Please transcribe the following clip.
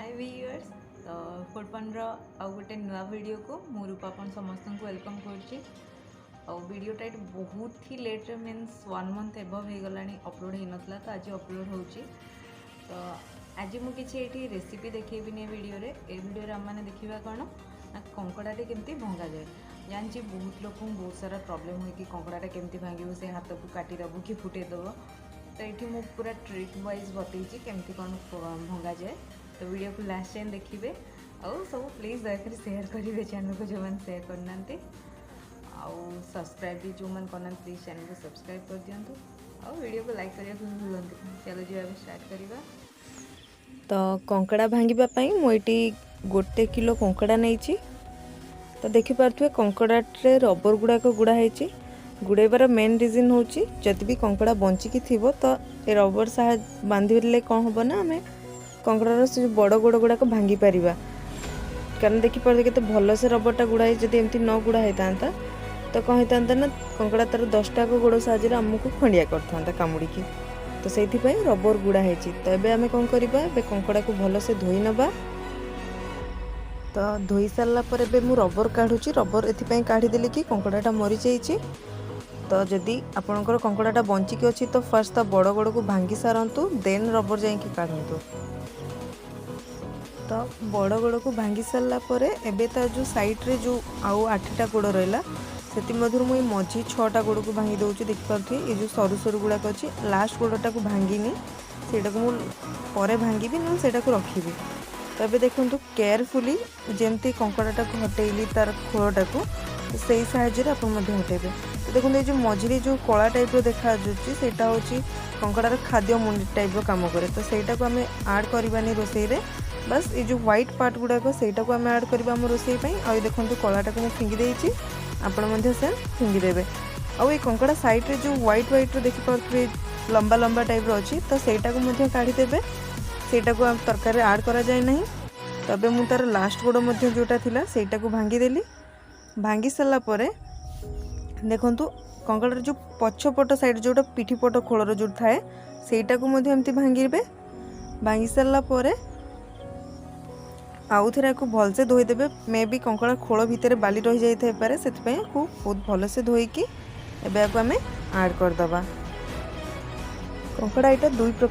हाय viewers तो फुडपन आउ गोटे नुआ वीडियो को मु रूपापन समस्त को वेलकम कर वीडियोटा ये बहुत ही लेट मीन्स 1 मंथ एबव हो गला अपलोड हो नाला तो आज अपलोड हो तो आज मुझे ये रेसिपी देखेबिनी वीडियो रे आम मैंने देखा कौन ना कंकड़ाटे केमती भंगा जाए। जानची बहुत लोक बहुत सारा प्रॉब्लम हुए कि कंकड़ाटा केमती भांगू से हाथ को काटिदेबू कि फुटेदेव तो ये मुझे पूरा ट्रिक वाइज बतई केमती कौन भंगा जाए। तो वीडियो को लास्ट टाइम देखिए और सब प्लीज दयाकोरी शेयर करेंगे चैनल को जो मैंने शेयर करना आउ सब्सक्राइब भी जो मैंने करना प्लीज चैनल को सब्सक्राइब कर दिंतु और वीडियो को लाइक करने को भूलु। चलो जी अब स्टार्ट करवा। तो कंकड़ा भांगापी मुझे गोटे किलो कंकड़ा नहीं तो देखिपे कंकड़े रबर गुड़ाक गुड़ाई गुड़ाइबार मेन रिजन हूँ जदि भी कंकड़ा बंचिकी थी तो ये रबर बांधे कौन हम ना आम कंकड़ार से बड़ गोड़ गुड़ाक भांगी पार कारण देखिपे के भल से रबरटा गुड़ाई जब एमती न गुड़ा होता तो कौन होता ना कंकड़ा तार 10टा गोड़ साहाଯ୍य आमको खंडिया करता कामुड़ी तो से रबर गुड़ा है। तो ये आम कौन करवा कंकड़ा को भल से धोई नवा तो धोई सारा पर रबर काढ़ुची रबर एपाई काढ़ीदेली कि कंकड़ाटा मरी जाइए। तो जदि आपणकर कंकड़ाटा बंचिकी अच्छी तो फास्ट ता बड़ गोड़ को भांगी सारंतु देन रबर जाइए काढ़ु। तो बड़ गोड़ को भांगी सारा पर एबे ता जो साइड रे जो आउ 8टा गोड़ रहा से मुझे मझी 6टा गोड़ को भांगी दूसरी देखिपे ये जो सरु सरु गुड़ाक अच्छी लास्ट गोड़टा को भांगिनी सेटा को मुझे भांगी ना सेटा को रखी। तो ये देखो केयरफुली जमती कंकड़ाटा को हटेली तार खोलटा को से साहाଯ୍य आप हटेबे। तो देखो ये जो मझे जो कला टाइप देखा सेटा हूँ कंकड़ार खाद्य मुंडी टाइप काम करे तो सेटा को आम आड करवानी रोसई रे बस ये जो व्हाइट पार्ट गुड़ाक सेटा को आम आड करवा आम रोसई आई देखो कलाटा को फिंगी देती आपण से फिंगीदेवे। आउ ये कंकड़ा साइड रे जो व्हाइट व्हाइट देखिपे लंबा लंबा टाइप अच्छी तो सेटा को काढ़ीदेवे सेटा को तरकारी आड करा जाए नहीं। तब मु तार लास्ट गोड़ जोटा थिला सेटा को भांगीदेली भांगी सारा पर देखु कंकड़ार जो पछपट साइड जोटा पिठीपट खोलर जो थाए सेटा को एमती भांगे भांगी सारा पर आउ थे भलसे धोईदेवे मे भी कंकड़ा खोल भितर बाली रही जाए पारे से बहुत भलसे धोईकी एबे आम आड करदबा। कंकड़ा यहाँ 2